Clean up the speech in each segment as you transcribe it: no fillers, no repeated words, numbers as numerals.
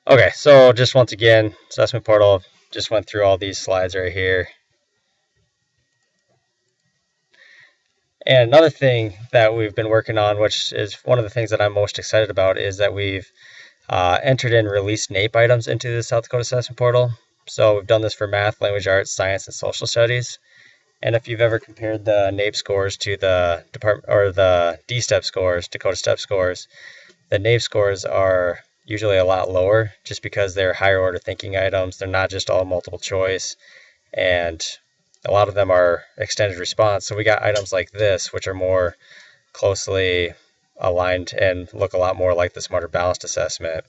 Okay, so just once again, assessment portal, just went through all these slides right here. And another thing that we've been working on, which is one of the things that I'm most excited about, is that we've entered and released NAEP items into the South Dakota Assessment Portal. So we've done this for math, language arts, science, and social studies. And if you've ever compared the NAEP scores to the DSTEP scores, Dakota STEP scores, the NAEP scores are usually a lot lower just because they're higher order thinking items. They're not just all multiple choice, and a lot of them are extended response. So we got items like this, which are more closely aligned and look a lot more like the Smarter Balanced assessment.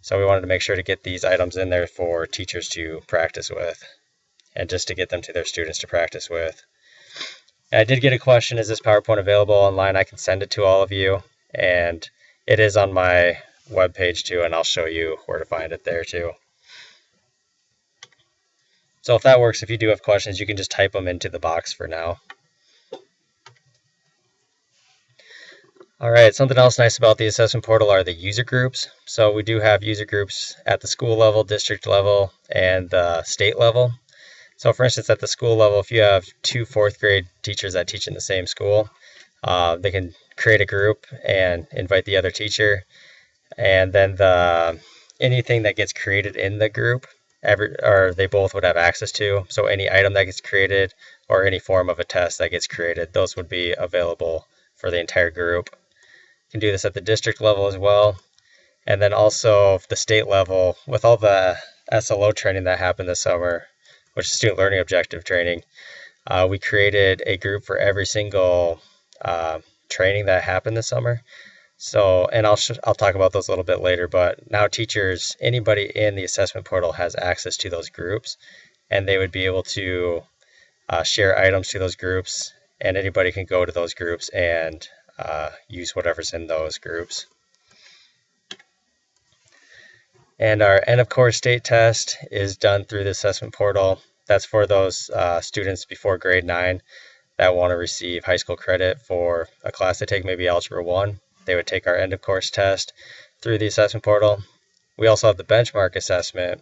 So we wanted to make sure to get these items in there for teachers to practice with and just to get them to their students to practice with. And I did get a question, is this PowerPoint available online? I can send it to all of you, and it is on my webpage too, and I'll show you where to find it there too. So if that works, if you do have questions, you can just type them into the box for now. All right, something else nice about the assessment portal are the user groups. So we do have user groups at the school level, district level, and the state level. So for instance, at the school level, if you have two fourth grade teachers that teach in the same school, they can create a group and invite the other teacher. And then anything that gets created in the group, they both would have access to. So any item that gets created or any form of a test that gets created, those would be available for the entire group. You can do this at the district level as well. And then also the state level, with all the SLO training that happened this summer, which is student learning objective training, we created a group for every single training that happened this summer. So, and I'll talk about those a little bit later, but now teachers, anybody in the assessment portal has access to those groups, and they would be able to share items to those groups, and anybody can go to those groups and use whatever's in those groups. And our end of course state test is done through the assessment portal. That's for those students before grade 9 that want to receive high school credit for a class they take, maybe Algebra 1. They would take our end of course test through the assessment portal. We also have the benchmark assessment,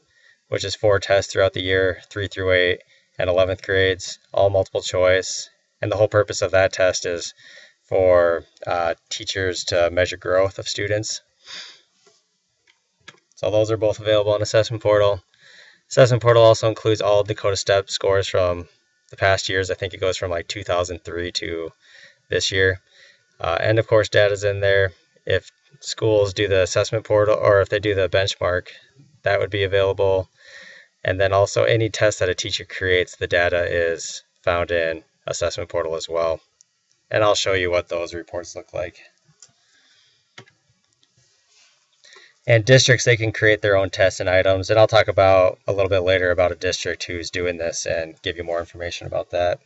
which is 4 tests throughout the year, 3 through 8 and 11th grades, all multiple choice. And the whole purpose of that test is for teachers to measure growth of students. So those are both available on assessment portal. Assessment portal also includes all Dakota STEP scores from the past years. I think it goes from like 2003 to this year. And of course, data's in there. If schools do the assessment portal, or if they do the benchmark, that would be available. And then also any test that a teacher creates, the data is found in assessment portal as well. And I'll show you what those reports look like. And districts, they can create their own tests and items. And I'll talk about a little bit later about a district who's doing this and give you more information about that.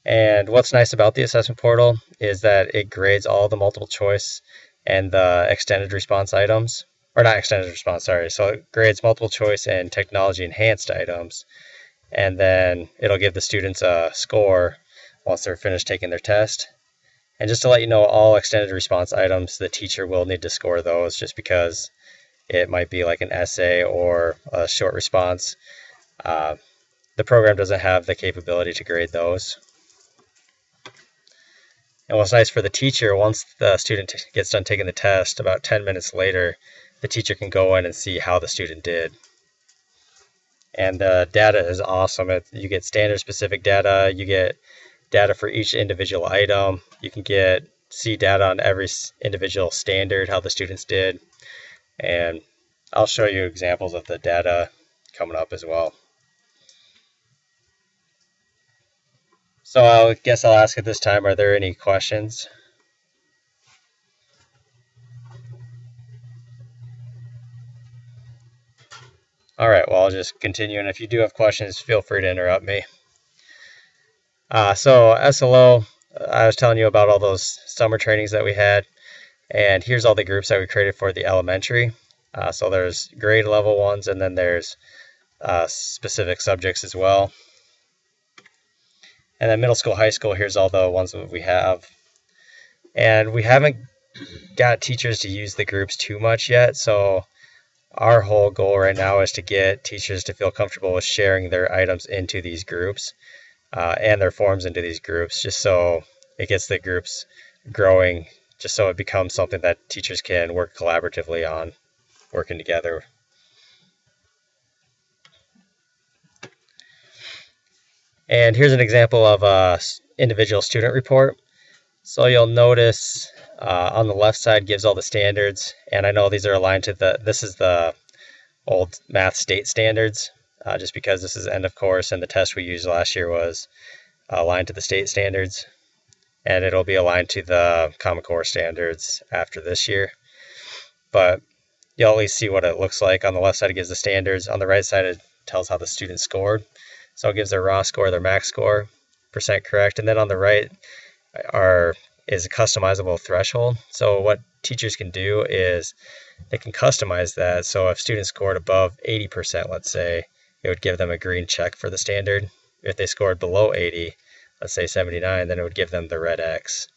And what's nice about the assessment portal is that it grades all the multiple choice and the extended response items, or not extended response, sorry. So it grades multiple choice and technology enhanced items. And then it'll give the students a score once they're finished taking their test. And just to let you know, all extended response items, the teacher will need to score those just because it might be like an essay or a short response. The program doesn't have the capability to grade those. And what's nice for the teacher, once the student gets done taking the test, about 10 minutes later, the teacher can go in and see how the student did. And the data is awesome. You get standard specific data, you get data for each individual item, you can see data on every individual standard, how the students did. And I'll show you examples of the data coming up as well. So I guess I'll ask at this time, are there any questions? All right, well, I'll just continue, and if you do have questions, feel free to interrupt me. So SLO, I was telling you about all those summer trainings that we had, and here's all the groups that we created for the elementary. So there's grade level ones, and then there's specific subjects as well. And then middle school, high school, here's all the ones that we have. And we haven't got teachers to use the groups too much yet. So our whole goal right now is to get teachers to feel comfortable with sharing their items into these groups and their forms into these groups, just so it gets the groups growing, just so it becomes something that teachers can work collaboratively on, working together. And here's an example of a individual student report. So you'll notice on the left side gives all the standards, and I know these are aligned to this is the old math state standards, just because this is end of course and the test we used last year was aligned to the state standards, and it'll be aligned to the Common Core standards after this year. But you'll at least see what it looks like. On the left side it gives the standards, on the right side it tells how the student scored. So it gives their raw score, their max score, percent correct, and then on the right is a customizable threshold. So what teachers can do is they can customize that. So if students scored above 80%, let's say, it would give them a green check for the standard. If they scored below 80, let's say 79, then it would give them the red X.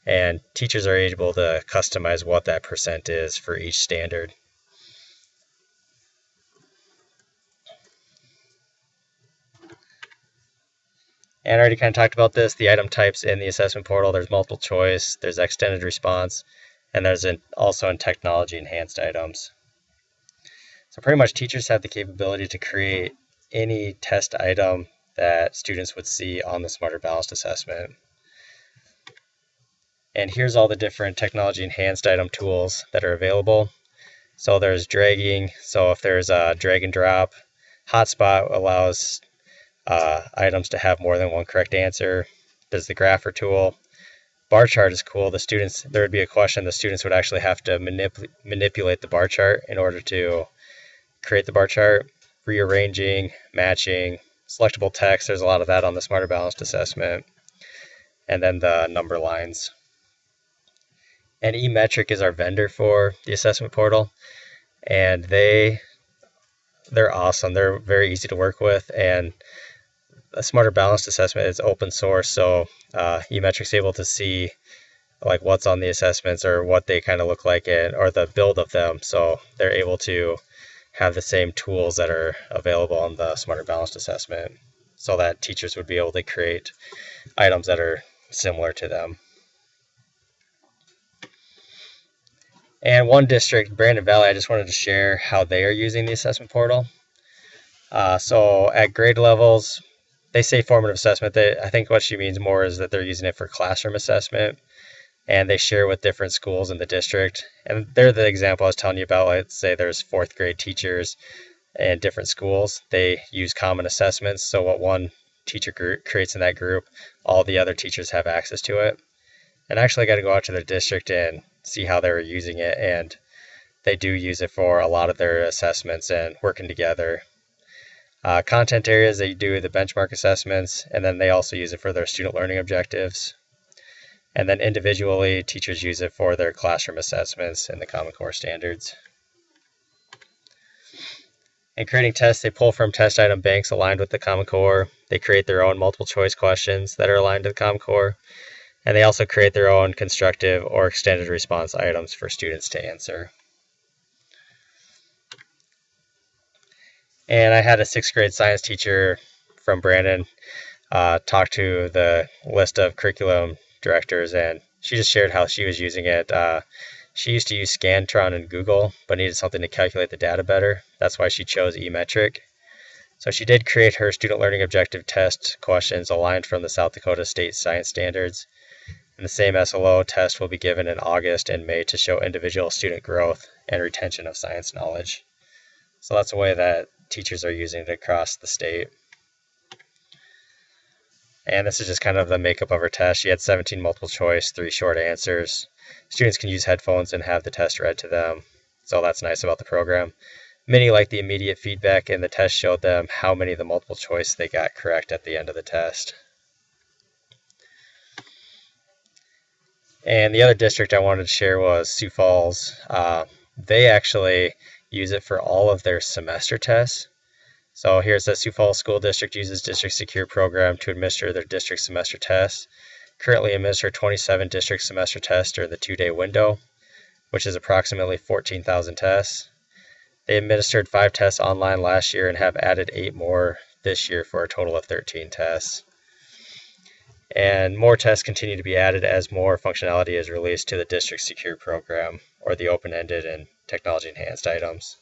And teachers are able to customize what that percent is for each standard. And I already kind of talked about this, the item types in the assessment portal. There's multiple choice, there's extended response, and there's also in technology enhanced items. So pretty much teachers have the capability to create any test item that students would see on the Smarter Balanced Assessment. And here's all the different technology enhanced item tools that are available. So there's dragging, so if there's a drag and drop, hotspot allows items to have more than one correct answer. There's the grapher tool. Bar chart is cool. There would be a question, the students would actually have to manipulate the bar chart in order to create the bar chart. Rearranging, matching, selectable text, there's a lot of that on the Smarter Balanced Assessment. And then the number lines. And eMetric is our vendor for the assessment portal, and they're awesome. They're very easy to work with, and a Smarter Balanced Assessment is open source, so eMetric's able to see like what's on the assessments or what they kind of look like or the build of them, so they're able to have the same tools that are available on the Smarter Balanced Assessment, so that teachers would be able to create items that are similar to them. And one district, Brandon Valley, I just wanted to share how they are using the assessment portal. So at grade levels, they say formative assessment. I think what she means more is that they're using it for classroom assessment, and they share with different schools in the district. And they're the example I was telling you about. Let's say there's fourth grade teachers in different schools. They use common assessments, so what one teacher group creates in that group, all the other teachers have access to it. And I actually got to go out to their district and see how they were using it, and they do use it for a lot of their assessments and working together. Content areas, they do the benchmark assessments, and then they also use it for their student learning objectives. And then individually, teachers use it for their classroom assessments and the Common Core standards. In creating tests, they pull from test item banks aligned with the Common Core. They create their own multiple choice questions that are aligned to the Common Core. And they also create their own constructive or extended response items for students to answer. And I had a 6th grade science teacher from Brandon talk to the list of curriculum directors, and she just shared how she was using it. She used to use Scantron and Google, but needed something to calculate the data better. That's why she chose eMetric. So she did create her student learning objective test questions aligned from the South Dakota State Science Standards. And the same SLO test will be given in August and May to show individual student growth and retention of science knowledge. So that's a way that teachers are using it across the state. And this is just kind of the makeup of her test. She had 17 multiple choice, 3 short answers. Students can use headphones and have the test read to them. So that's nice about the program. Many liked the immediate feedback, and the test showed them how many of the multiple choice they got correct at the end of the test. And the other district I wanted to share was Sioux Falls. They actually use it for all of their semester tests. So here's the Sioux Falls School District uses District Secure program to administer their district semester tests. Currently administer 27 district semester tests during the 2-day window. which is approximately 14,000 tests. They administered 5 tests online last year and have added 8 more this year for a total of 13 tests. And more tests continue to be added as more functionality is released to the district secure program, or the open-ended and technology enhanced items.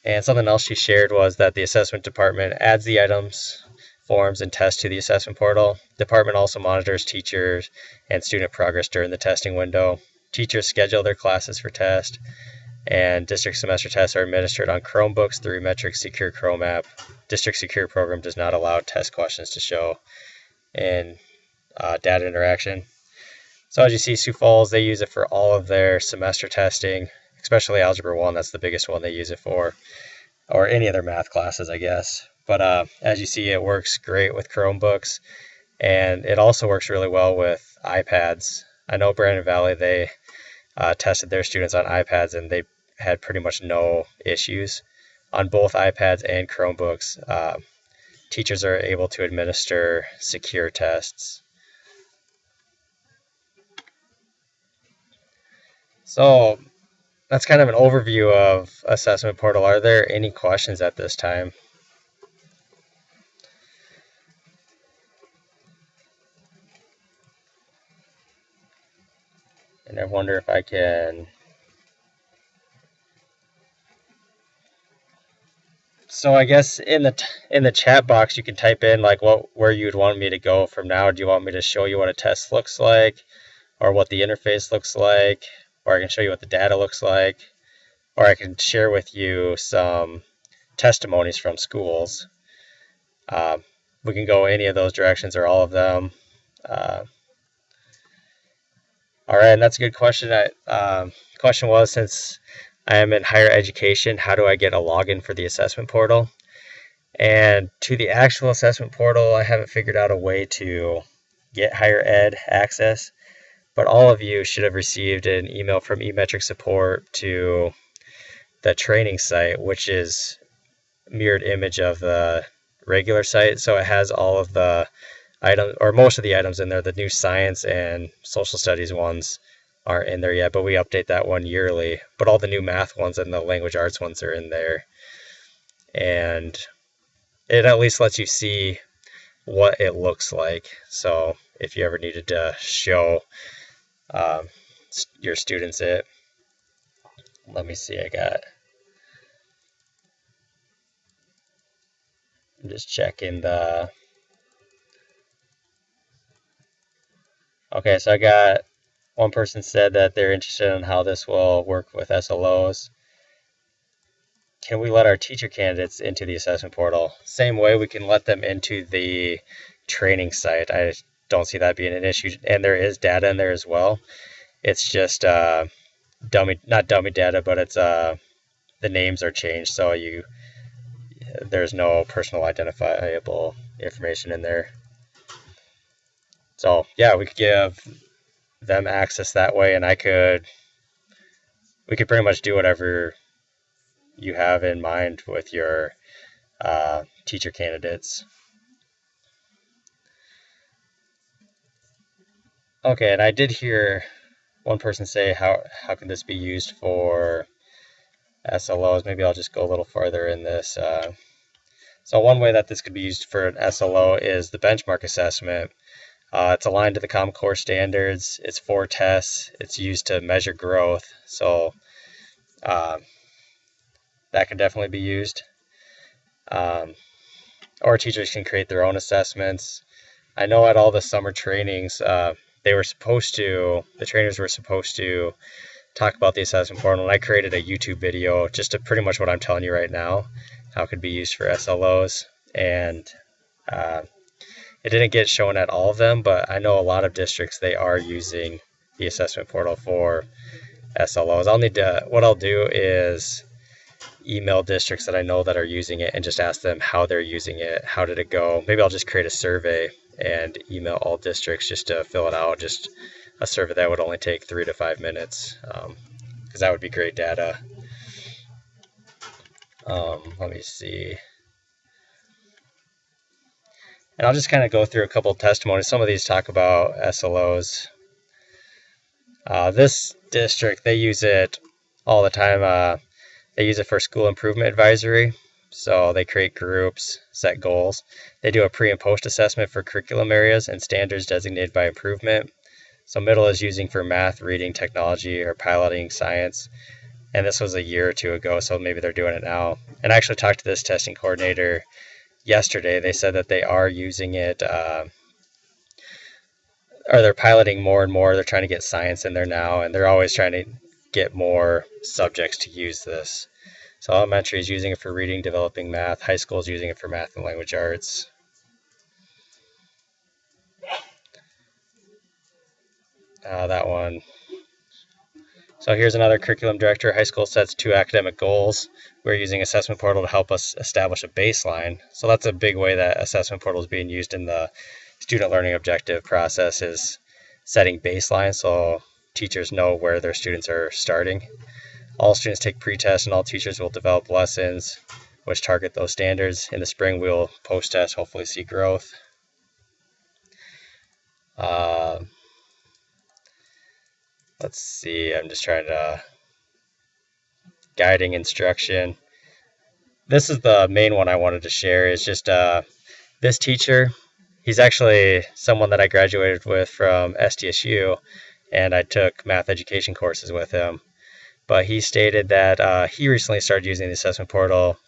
And something else she shared was that the assessment department adds the items, forms, and tests to the assessment portal. The department also monitors teachers and student progress during the testing window. Teachers schedule their classes for test, and district semester tests are administered on Chromebooks through Metric Secure Chrome app. District Secure program does not allow test questions to show in data interaction. So as you see, Sioux Falls, they use it for all of their semester testing, especially Algebra 1. That's the biggest one they use it for, or any other math classes, I guess. But as you see, it works great with Chromebooks, and it also works really well with iPads. I know Brandon Valley, they tested their students on iPads, and they had pretty much no issues. On both iPads and Chromebooks, teachers are able to administer secure tests. So that's kind of an overview of Assessment Portal. Are there any questions at this time? And I wonder if I can... So I guess in the chat box you can type in like where you'd want me to go from now. Do you want me to show you what a test looks like, or what the interface looks like, or I can show you what the data looks like, or I can share with you some testimonies from schools. We can go any of those directions or all of them. All right, and that's a good question. Question was, since I am in higher education, how do I get a login for the assessment portal? And to the actual assessment portal, I haven't figured out a way to get higher ed access, but all of you should have received an email from eMetric support to the training site, which is mirrored image of the regular site. So it has all of the items, or most of the items in there. The new science and social studies ones aren't in there yet, but we update that one yearly. But all the new math ones and the language arts ones are in there. And it at least lets you see what it looks like. So if you ever needed to show your students it. Let me see, I'm just checking the... Okay, so I got one person said that they're interested in how this will work with SLOs. Can we let our teacher candidates into the assessment portal? Same way we can let them into the training site. I don't see that being an issue, and there is data in there as well. It's just not dummy data, but it's the names are changed, so there's no personal identifiable information in there. So yeah, we could give them access that way, and we could pretty much do whatever you have in mind with your teacher candidates. Okay, and I did hear one person say, how can this be used for SLOs? Maybe I'll just go a little farther in this. So one way that this could be used for an SLO is the benchmark assessment. It's aligned to the Common Core standards. It's 4 tests. It's used to measure growth. So that can definitely be used. Or teachers can create their own assessments. I know at all the summer trainings, the trainers were supposed to talk about the assessment portal, and I created a YouTube video just to pretty much what I'm telling you right now, how it could be used for SLOs. And it didn't get shown at all of them, but I know a lot of districts, they are using the assessment portal for SLOs. What I'll do is email districts that I know that are using it and just ask them how they're using it. How did it go? Maybe I'll just create a survey and email all districts just to fill it out. Just a survey that would only take 3 to 5 minutes, because that would be great data. Let me see. And I'll just kind of go through a couple of testimonies. Some of these talk about SLOs. This district, they use it all the time. They use it for school improvement advisory. So they create groups, set goals. They do a pre and post assessment for curriculum areas and standards designated by improvement. So middle is using for math, reading, technology, or piloting science. And this was a year or two ago, so maybe they're doing it now. And I actually talked to this testing coordinator yesterday. They said that they are using it, or they're piloting more and more. They're trying to get science in there now, and they're always trying to get more subjects to use this. So elementary is using it for reading, developing math. High school is using it for math and language arts. That one. So here's another curriculum director. High school sets 2 academic goals. We're using Assessment Portal to help us establish a baseline. So that's a big way that Assessment Portal is being used in the student learning objective process, is setting baselines so teachers know where their students are starting. All students take pre-test, and all teachers will develop lessons which target those standards. In the spring, we'll post-test, hopefully see growth. Let's see, I'm just trying to... Guiding instruction. This is the main one I wanted to share, is just this teacher. He's actually someone that I graduated with from SDSU, and I took math education courses with him. But he stated that he recently started using the assessment portal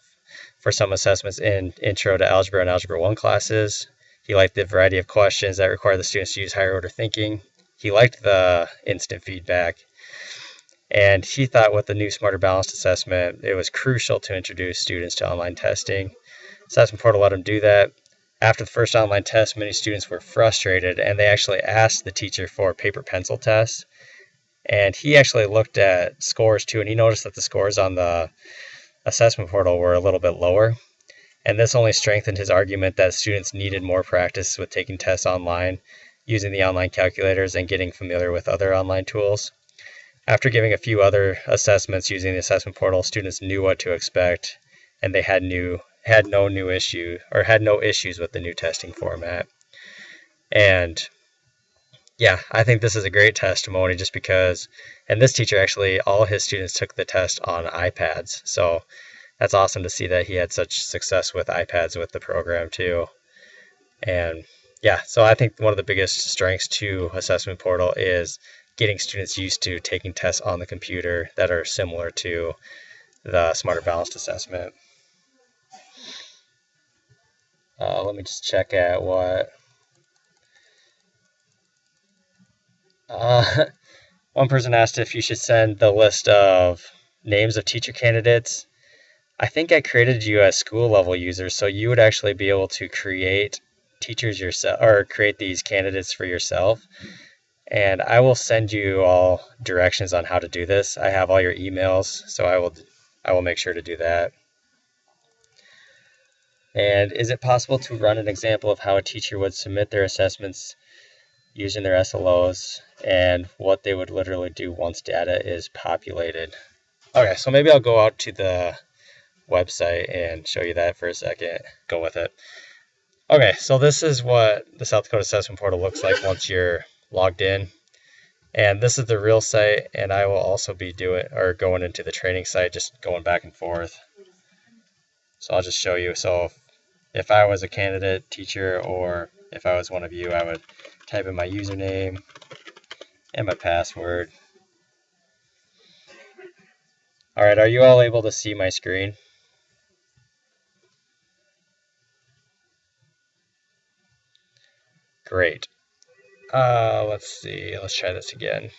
for some assessments in Intro to Algebra and Algebra 1 classes. He liked the variety of questions that require the students to use higher order thinking. He liked the instant feedback. And he thought with the new Smarter Balanced assessment, it was crucial to introduce students to online testing. Assessment Portal let him do that. After the first online test, many students were frustrated, and they actually asked the teacher for paper pencil tests. And he actually looked at scores too, and he noticed that the scores on the assessment portal were a little bit lower. And this only strengthened his argument that students needed more practice with taking tests online, using the online calculators, and getting familiar with other online tools. After giving a few other assessments using the assessment portal, students knew what to expect, and they had no issues with the new testing format. And yeah, I think this is a great testimony, just because, and this teacher actually, all his students took the test on iPads. So that's awesome to see that he had such success with iPads with the program too. And yeah, so I think one of the biggest strengths to Assessment Portal is getting students used to taking tests on the computer that are similar to the Smarter Balanced assessment. Let me just check at what... one person asked if you should send the list of names of teacher candidates. I think I created you as school level users, so you would actually be able to create teachers yourself, or create these candidates for yourself. And I will send you all directions on how to do this. I have all your emails, so I will make sure to do that. And is it possible to run an example of how a teacher would submit their assessments using their SLOs and what they would literally do once data is populated? Okay, so maybe I'll go out to the website and show you that for a second. Go with it. Okay, so this is what the South Dakota Assessment Portal looks like once you're logged in. And this is the real site, and I will also be going into the training site, just going back and forth. So I'll just show you. So if I was a candidate teacher, or if I was one of you, I would type in my username and my password. All right, are you all able to see my screen? Great. Let's see. Let's try this again.